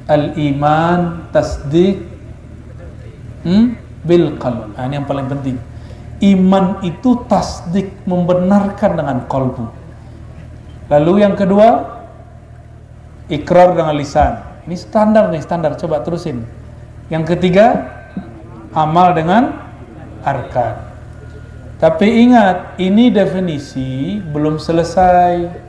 Al-iman tasdik bil qalb. Nah, ini yang paling penting. Iman itu tasdik, membenarkan dengan qalbu. Lalu yang kedua, ikrar dengan lisan. Ini standar nih, standar. Coba terusin. Yang ketiga, amal dengan arkan. Tapi ingat, ini definisi belum selesai.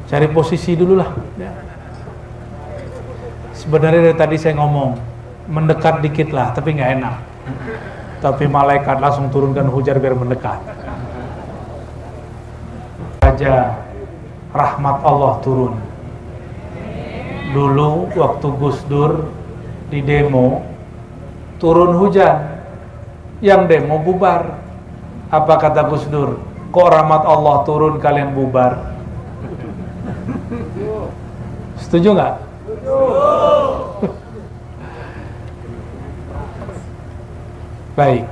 Cari posisi dulu lah. Sebenarnya dari tadi saya ngomong, mendekat dikit lah, tapi nggak enak. Tapi malaikat langsung turunkan hujan biar mendekat. Raja rahmat Allah turun. Dulu waktu Gus Dur di demo, turun hujan, yang demo bubar. Apa kata Gus Dur? Kok rahmat Allah turun kalian bubar? Setuju nggak? Baik.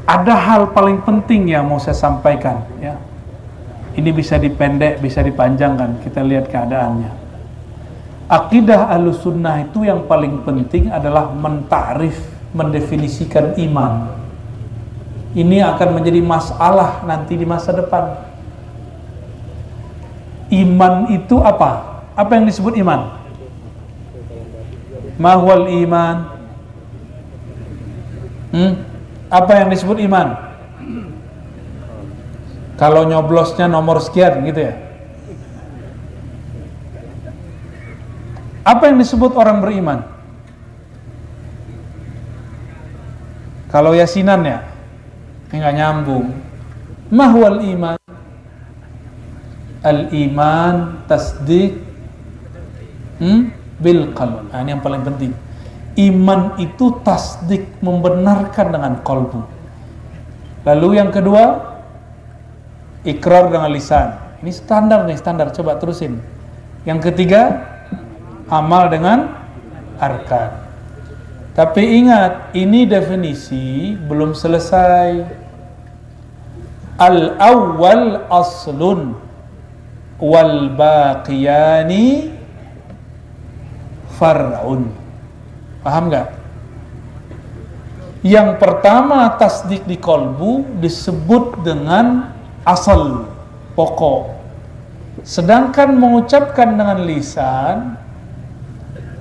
Ada hal paling penting yang mau saya sampaikan, ya. Ini bisa dipendek, bisa dipanjangkan. Kita lihat keadaannya. Akidah Ahlussunnah itu yang paling penting adalah mentarif, mendefinisikan iman. Ini akan menjadi masalah nanti di masa depan. Iman itu apa? Apa yang disebut iman? Mahwal iman? Apa yang disebut iman? Kalau nyoblosnya nomor sekian gitu ya. Apa yang disebut orang beriman? Kalau yasinan ya, nggak nyambung. Mahwal iman? Al-iman tasdik bil qalb. Nah, ini yang paling penting. Iman itu tasdik, membenarkan dengan qalbu. Lalu yang kedua, ikrar dengan lisan. Ini standar nih, standar. Coba terusin. Yang ketiga, amal dengan arkan. Tapi ingat, ini definisi belum selesai. Al-awwal aslun wal baqiyani far'un. Paham gak? Yang pertama, tasdik di qalbu disebut dengan asal, pokok. Sedangkan mengucapkan dengan lisan,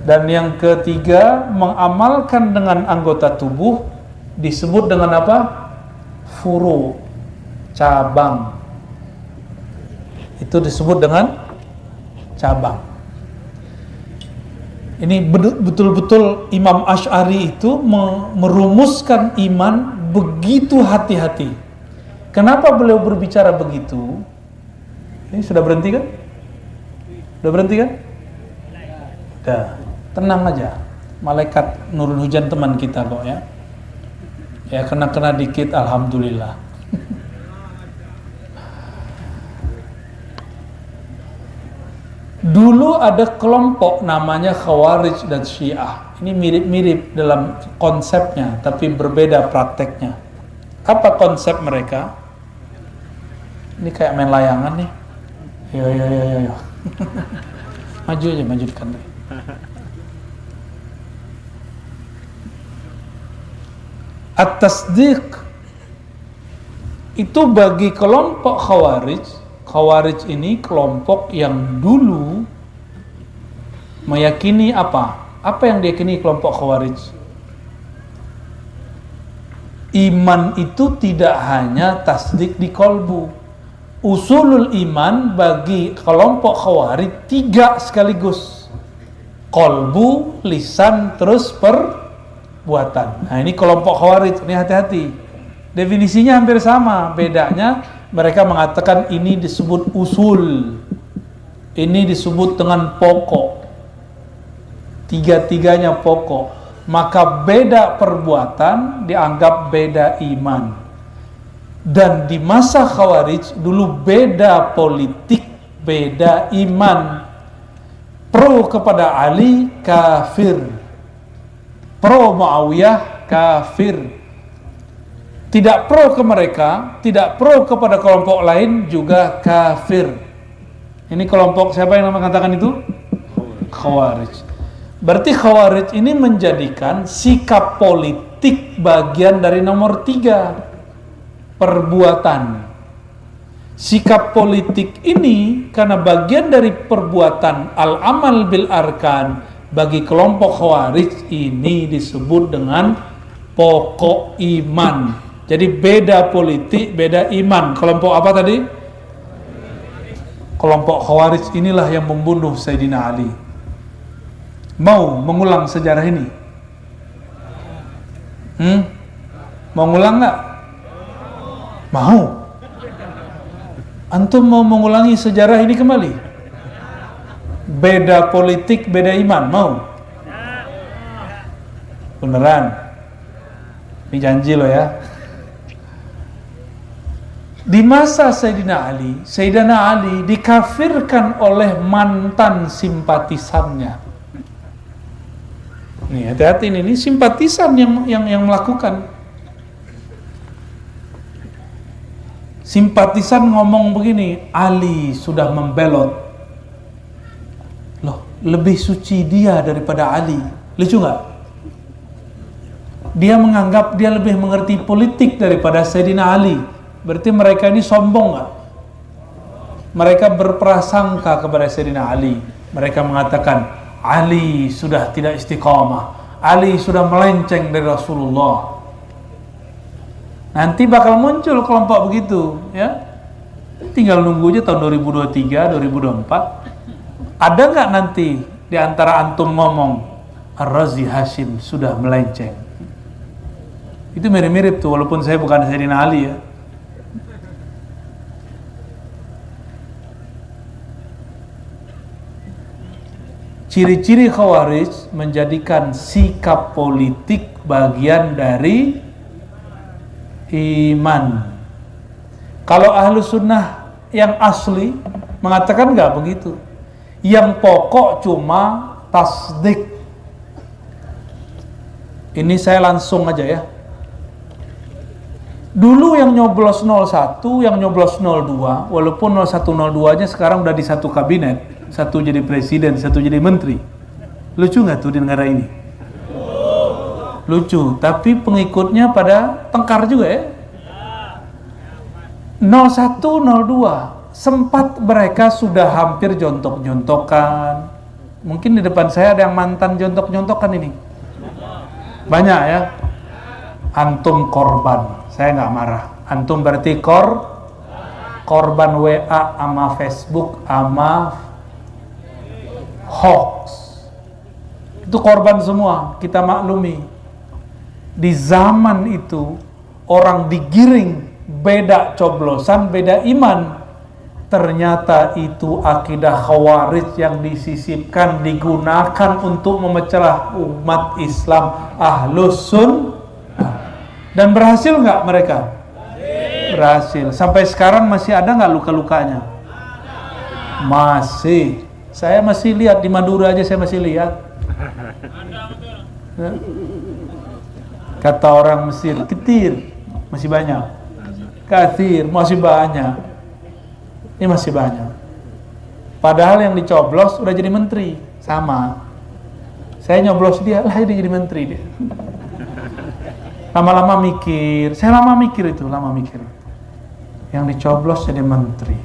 dan yang ketiga mengamalkan dengan anggota tubuh disebut dengan apa? Furu, cabang. Itu disebut dengan cabang. Ini betul-betul Imam Asy'ari itu merumuskan iman begitu hati-hati. Kenapa beliau berbicara begitu? Ini sudah berhenti kan? Sudah berhenti kan? Udah, tenang aja. Malaikat nurun hujan teman kita kok ya. Ya kena-kena dikit, alhamdulillah. Dulu ada kelompok namanya Khawarij dan Syiah. Ini mirip-mirip dalam konsepnya, tapi berbeda prakteknya. Apa konsep mereka? Ini kayak main layangan nih. Yo. Maju aja, maju dekat. At-tasdiq itu bagi kelompok Khawarij. Khawarij ini kelompok yang dulu meyakini apa? Apa yang diyakini kelompok Khawarij? Iman itu tidak hanya tasdik di kolbu. Usulul iman bagi kelompok Khawarij 3 sekaligus. Kolbu, lisan, terus perbuatan. Nah, ini kelompok Khawarij, ini hati-hati. Definisinya hampir sama, bedanya mereka mengatakan ini disebut usul, ini disebut dengan pokok. Tiga-tiganya pokok. Maka beda perbuatan dianggap beda iman. Dan di masa Khawarij dulu beda politik, beda iman. Pro kepada Ali kafir, pro Muawiyah kafir. tidak pro ke mereka, tidak pro kepada kelompok lain, juga kafir. Ini kelompok siapa yang mengatakan itu? Khawarij. Berarti Khawarij ini menjadikan sikap politik bagian dari nomor 3, perbuatan. Sikap politik ini karena bagian dari perbuatan al-amal bil arkan, bagi kelompok Khawarij ini disebut dengan pokok iman. Jadi beda politik, beda iman. Kelompok apa tadi? Kelompok Khawarij inilah yang membunuh Sayyidina Ali. Mau mengulang sejarah ini? Mau ngulang nggak? Mau. Antum mau mengulangi sejarah ini kembali? Beda politik, beda iman, mau? Beneran? Ini janji lo ya. Di masa Sayyidina Ali dikafirkan oleh mantan simpatisannya. Nih, hati-hati ini simpatisan yang melakukan. Simpatisan ngomong begini, Ali sudah membelot. Loh, lebih suci dia daripada Ali. Lucu nggak? Dia menganggap dia lebih mengerti politik daripada Sayyidina Ali. Berarti mereka ini sombong nggak? Mereka berprasangka kepada Sayyidina Ali. Mereka mengatakan, Ali sudah tidak istiqamah, Ali sudah melenceng dari Rasulullah. Nanti bakal muncul kelompok begitu, ya. Tinggal nunggu aja tahun 2023, 2024. Ada nggak nanti di antara antum ngomong Ar-Razi Hashim sudah melenceng? Itu mirip-mirip tuh, walaupun saya bukan Sayyidina Ali ya. Ciri-ciri Khawarij menjadikan sikap politik bagian dari iman. Kalau ahlu sunnah yang asli mengatakan nggak begitu. Yang pokok cuma tasdik. Ini saya langsung aja ya. Dulu yang nyoblos 01, yang nyoblos 02, walaupun 0102-nya sekarang udah di satu kabinet, satu jadi presiden, satu jadi menteri. Lucu nggak tuh di negara ini? Lucu, tapi pengikutnya pada tengkar juga ya. 01, 02 sempat mereka sudah hampir jontok-jontokan. Mungkin di depan saya ada yang mantan jontok-jontokan ini. Banyak ya. Antum korban, saya nggak marah. Antum berarti korban WA sama Facebook sama hoax. Itu korban semua, kita maklumi. Di zaman itu orang digiring beda coblosan, beda iman. Ternyata itu akidah Khawarij yang disisipkan, digunakan untuk memecah umat Islam Ahlus Sunnah. Dan berhasil nggak mereka? Berhasil. Sampai sekarang masih ada nggak luka-lukanya? Masih. Saya masih lihat di Madura aja, saya masih lihat. Kata orang Mesir, ketir, masih banyak. Kathir, masih banyak. Ini masih banyak. Padahal yang dicoblos udah jadi menteri, sama. Saya nyoblos dia, lah dia jadi menteri dia. Lama-lama mikir, saya lama mikir. Yang dicoblos jadi menteri.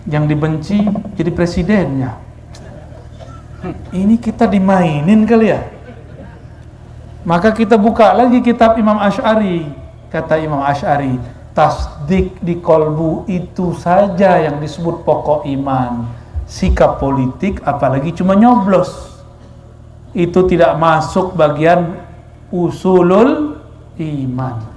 Yang dibenci jadi presidennya. Ini kita dimainin kali ya. Maka kita buka lagi kitab Imam Asy'ari. Kata Imam Asy'ari, tasdik di kolbu itu saja yang disebut pokok iman. Sikap politik apalagi cuma nyoblos, itu tidak masuk bagian usulul iman.